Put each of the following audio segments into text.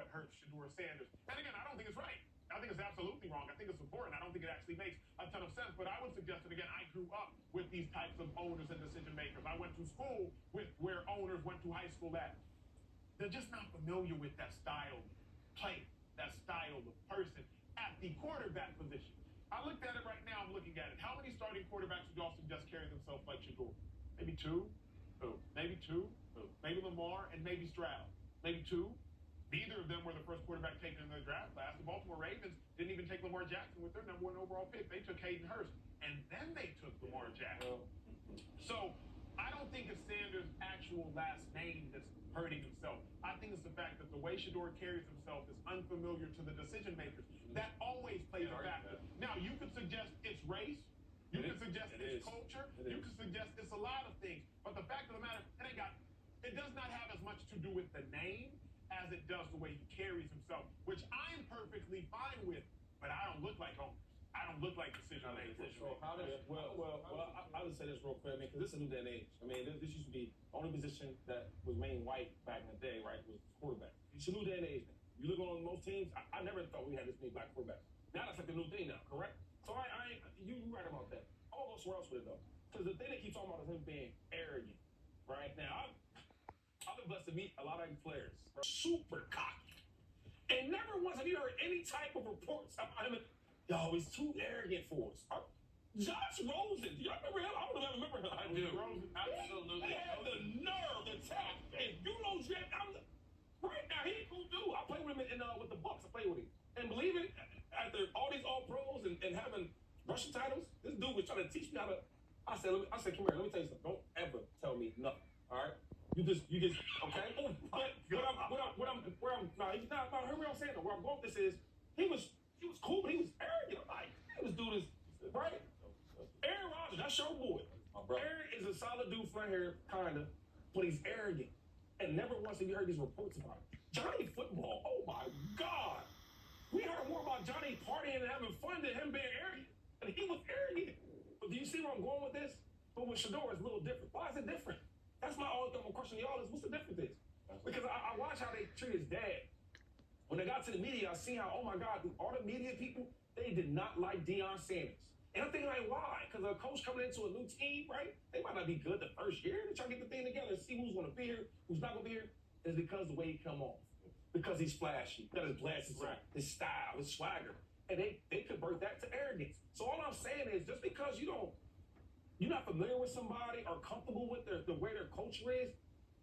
what hurts Shedeur Saunders. And again, I don't think it's right. I think it's absolutely wrong. I think it's important. I don't think it actually makes a ton of sense. But I would suggest that, again, I grew up with these types of owners and decision makers. I went to school with where owners went to high school at. They're just not familiar with that style of play, that style of person at the quarterback position. I looked at it right now. I'm looking at it. How many starting quarterbacks would y'all suggest carry themselves like Shedeur? Maybe two? Maybe two? Maybe Lamar and maybe Stroud. Maybe two? Neither of them were the first quarterback taken in the draft class. The Baltimore Ravens didn't even take Lamar Jackson with their #1 overall pick. They took Hayden Hurst, and then they took Lamar Jackson. So I don't think it's Sanders' actual last name that's hurting himself. I think it's the fact that the way Shedeur carries himself is unfamiliar to the decision makers. That always plays a factor. Now, you could suggest it's race. You could suggest it's culture. You could suggest it's a lot of things. But the fact of the matter, it does not have as much to do with the name as it does the way he carries himself, which I'm perfectly fine with. But I don't look like owners. I don't look like decision makers. I'll just say this real quick, man, because this is a new day and age. I mean, this used to be the only position that was mainly white back in the day, right, was quarterback. It's a new day and age, man. You look on most teams, I never thought we had this many black quarterbacks. Now that's like the new thing now, correct? So you right about that. I'll go somewhere else with it, though. Because the thing they keep talking about is him being arrogant, right? Now, I've been blessed to meet a lot of players, super cocky. And never once have you heard any type of reports about him. Yo, he's too arrogant for us. Josh Rosen, do y'all remember him? I don't know if I remember him. I do. Rosen, absolutely. He had the nerve to tap. And you know, right now, he ain't cool dude. I played with him with the Bucks. I played with him. And believe it, after all these all-pros and having rushing titles, this dude was trying to teach me how to. I said, come here, let me tell you something. Don't ever tell me nothing, all right? You just, okay? But hear what I'm saying, though. Where I'm going with this is, he was cool, but he was arrogant. I'm like, this dude is, right? Aaron Rodgers, that's your boy. Aaron is a solid dude for hair, kind of, but he's arrogant. And never once have you heard these reports about him. Johnny Football, oh my God. We heard more about Johnny partying and having fun than him being arrogant. And he was arrogant. But do you see where I'm going with this? But with Shedeur, it's a little different. Why is it different? That's my always question to y'all is, what's the difference is? Because I watch how they treat his dad. When they got to the media, I see how, oh my God, all the media people, they did not like Deion Sanders. And I'm thinking, like, why? Because a coach coming into a new team, right? They might not be good the first year. They try to get the thing together and see who's going to be here, who's not going to be here. It's because the way he come off. Because he's flashy. Got his glasses on, his style, his swagger. And they convert that to arrogance. So all I'm saying is, just because you're not familiar with somebody or comfortable with the way their culture is,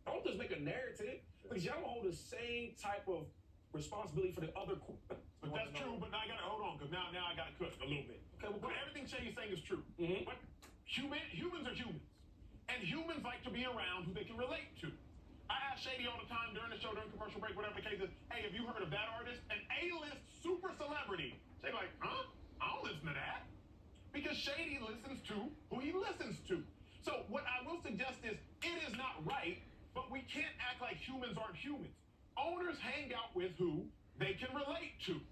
don't just make a narrative. Because y'all hold the same type of responsibility for the other. But that's true, but now I got to hold on, because now I got to cook a little bit. Okay, well, everything Shady is saying is true. Mm-hmm. But humans are humans. And humans like to be around who they can relate to. I ask Shady all the time during the show, during commercial break, whatever the case is, hey, have you heard of that artist? An A-list super celebrity. Shady like, huh? I don't listen to that. Because Shady listens to who he listens to. So what I will suggest is, it is not right, but we can't act like humans aren't humans. Owners hang out with who they can relate to.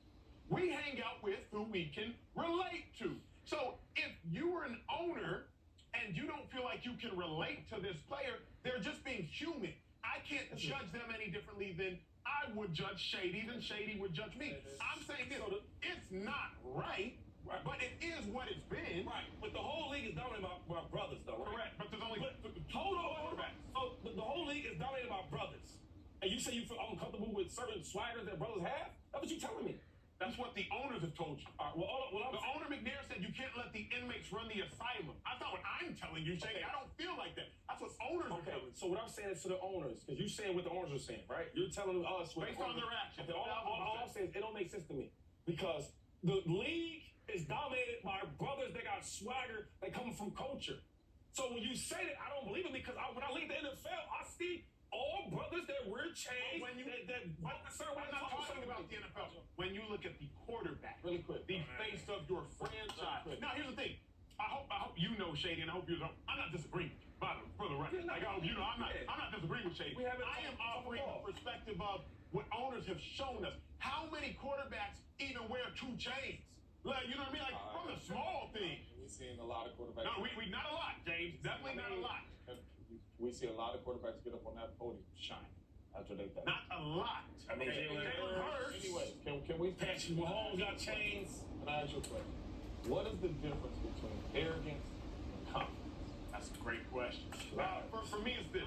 We hang out with who we can relate to. So if you were an owner and you don't feel like you can relate to this player, they're just being human. I can't judge them any differently than I would judge Shady than Shady would judge me. I'm saying this, it's not right, but it is what it's been. Right, but the whole league is dominated by brothers, though, right? Correct, but there's only hold on. So the whole league is dominated by brothers. And you say you feel uncomfortable with certain swaggers that brothers have? That's what you're telling me. That's what the owners have told you. The owner McNair said you can't let the inmates run the asylum. That's not what I'm telling you, Shady. Okay. I don't feel like that. That's what owners are telling. So what I'm saying is to the owners, because you're saying what the owners are saying, right? You're telling us based on their actions. Okay, all I'm saying is it don't make sense to me. Because the league is dominated by brothers that got swagger that come from culture. So when you say that, I don't believe it, because when I leave the NFL, I see all brothers that wear chains. When you, I'm not talking about the NFL. When you look at the quarterback, really quick, the face of your franchise. Now, here's the thing. I hope you know Shady, and I hope you know. I'm not disagreeing, for the record. Like, I hope you know, I'm not disagreeing with Shady. I am offering the perspective of what owners have shown us. How many quarterbacks even wear 2 chains? Like, you know what I mean? Like, from the small thing. We're seeing a lot of quarterbacks. No, we not a lot, James. Definitely not a lot. We see a lot of quarterbacks get up on that podium, shine. much are they think? Not a lot. I mean, Jalen Hurts. Anyway, can we Patrick Mahomes got chains. And I ask you a question. What is the difference between arrogance and confidence? That's a great question. For me, it's this.